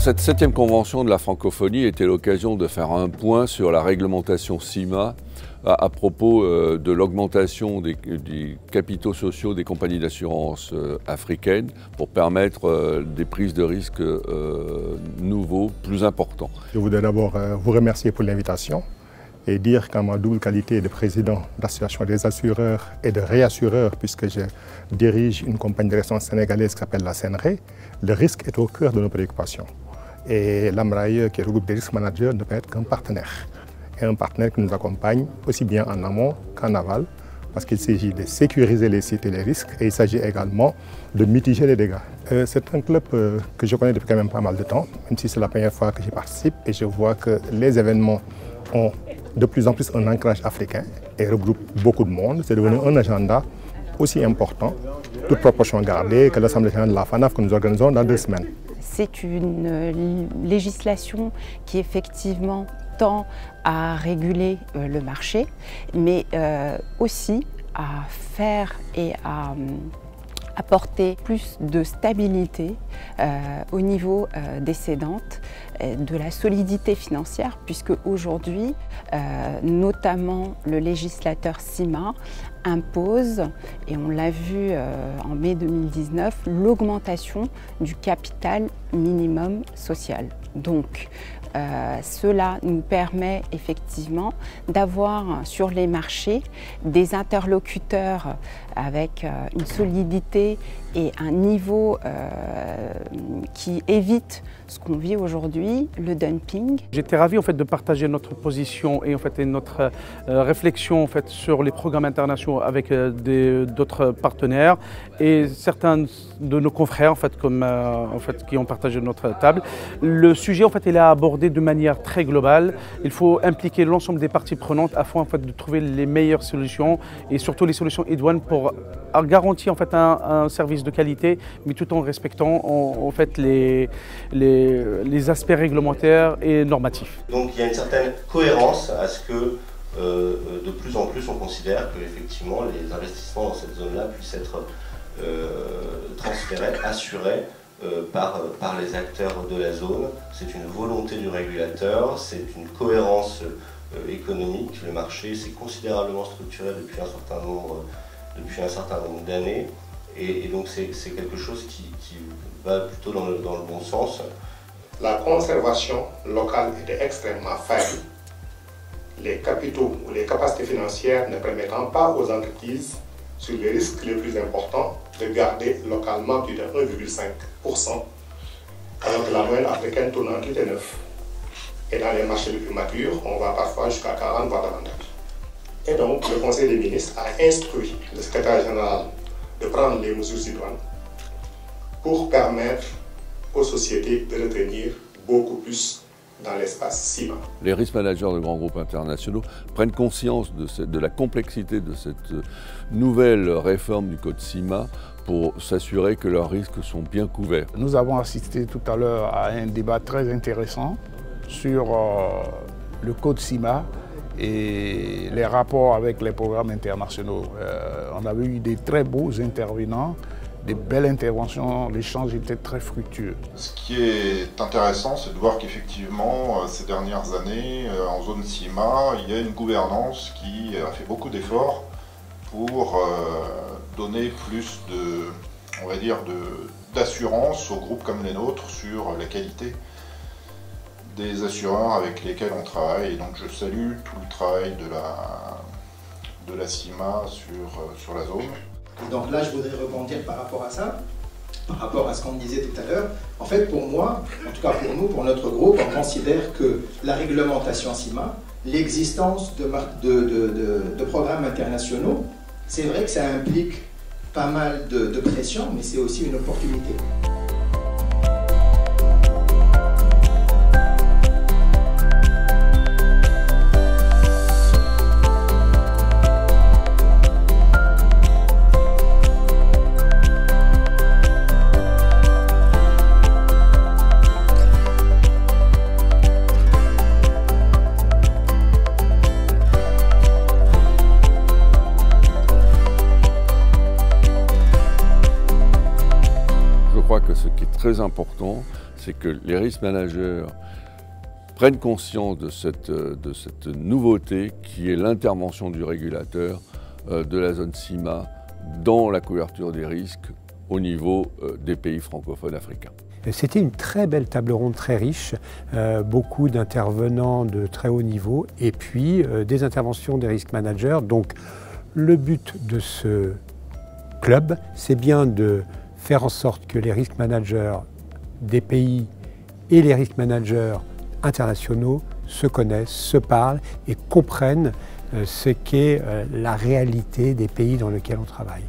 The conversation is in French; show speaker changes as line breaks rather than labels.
Cette 7e convention de la francophonie était l'occasion de faire un point sur la réglementation CIMA à propos de l'augmentation des capitaux sociaux des compagnies d'assurance africaines pour permettre des prises de risques nouveaux, plus importants.
Je voudrais d'abord vous remercier pour l'invitation et dire qu'en ma double qualité de président d'association des assureurs et de réassureurs, puisque je dirige une compagnie de gestion sénégalaise qui s'appelle la CNRE, le risque est au cœur de nos préoccupations. Et l'AMRAE, qui regroupe des risques managers, ne peut être qu'un partenaire. Et un partenaire qui nous accompagne aussi bien en amont qu'en aval, parce qu'il s'agit de sécuriser les sites et les risques, et il s'agit également de mitiger les dégâts. C'est un club que je connais depuis quand même pas mal de temps, même si c'est la première fois que j'y participe, et je vois que les événements ont de plus en plus un ancrage africain et regroupent beaucoup de monde. C'est devenu un agenda aussi important, toute proportion gardée, que l'Assemblée générale de la FANAF que nous organisons dans 2 semaines.
C'est une législation qui effectivement tend à réguler le marché, mais aussi à faire et à apporter plus de stabilité au niveau des cédantes, de la solidité financière, puisque aujourd'hui, notamment le législateur CIMA impose, et on l'a vu en mai 2019, l'augmentation du capital minimum social. Donc, cela nous permet effectivement d'avoir sur les marchés des interlocuteurs avec une solidité et un niveau qui évite ce qu'on vit aujourd'hui, le dumping.
J'étais ravi en fait de partager notre position et notre réflexion en fait sur les programmes internationaux avec d'autres partenaires et certains de nos confrères qui ont partagé notre table. Le sujet en fait il est abordé de manière très globale. Il faut impliquer l'ensemble des parties prenantes afin de trouver les meilleures solutions et surtout les solutions idoines pour garantir en fait un service de qualité, mais tout en respectant en fait les aspects réglementaires et normatifs.
Donc il y a une certaine cohérence à ce que de plus en plus on considère que effectivement les investissements dans cette zone-là puissent être transférés, assurés par les acteurs de la zone. C'est une volonté du régulateur, c'est une cohérence économique. Le marché s'est considérablement structuré depuis un certain nombre d'années et donc c'est quelque chose qui va plutôt dans le bon sens.
La conservation locale était extrêmement faible. Les capitaux ou les capacités financières ne permettant pas aux entreprises, sur les risques les plus importants, de garder localement plus de 1,5%, alors que la moyenne africaine tourne en 8 et 9. Et dans les marchés les plus matures, on va parfois jusqu'à 40 voire davantage. Et donc, le Conseil des ministres a instruit le secrétaire général de prendre les mesures idoines pour permettre aux sociétés de retenir beaucoup plus dans l'espace CIMA.
Les risk managers de grands groupes internationaux prennent conscience de la complexité de cette nouvelle réforme du code CIMA pour s'assurer que leurs risques sont bien couverts.
Nous avons assisté tout à l'heure à un débat très intéressant sur le code CIMA et les rapports avec les programmes internationaux. On avait eu des très beaux intervenants, des belles interventions, l'échange était très fructueux.
Ce qui est intéressant, c'est de voir qu'effectivement, ces dernières années, en zone CIMA, il y a une gouvernance qui a fait beaucoup d'efforts pour donner plus d'assurance aux groupes comme les nôtres sur la qualité des assureurs avec lesquels on travaille. Et donc je salue tout le travail de la CIMA sur la zone.
Donc là, je voudrais rebondir par rapport à ça, par rapport à ce qu'on disait tout à l'heure. En fait, pour moi, en tout cas pour nous, pour notre groupe, on considère que la réglementation CIMA, l'existence de programmes internationaux, c'est vrai que ça implique pas mal de pression, mais c'est aussi une opportunité.
Je crois que ce qui est très important, c'est que les risk managers prennent conscience de cette nouveauté qui est l'intervention du régulateur de la zone CIMA dans la couverture des risques au niveau des pays francophones africains.
C'était une très belle table ronde, très riche, beaucoup d'intervenants de très haut niveau et puis des interventions des risk managers. Donc le but de ce club, c'est bien de faire en sorte que les risk managers des pays et les risk managers internationaux se connaissent, se parlent et comprennent ce qu'est la réalité des pays dans lesquels on travaille.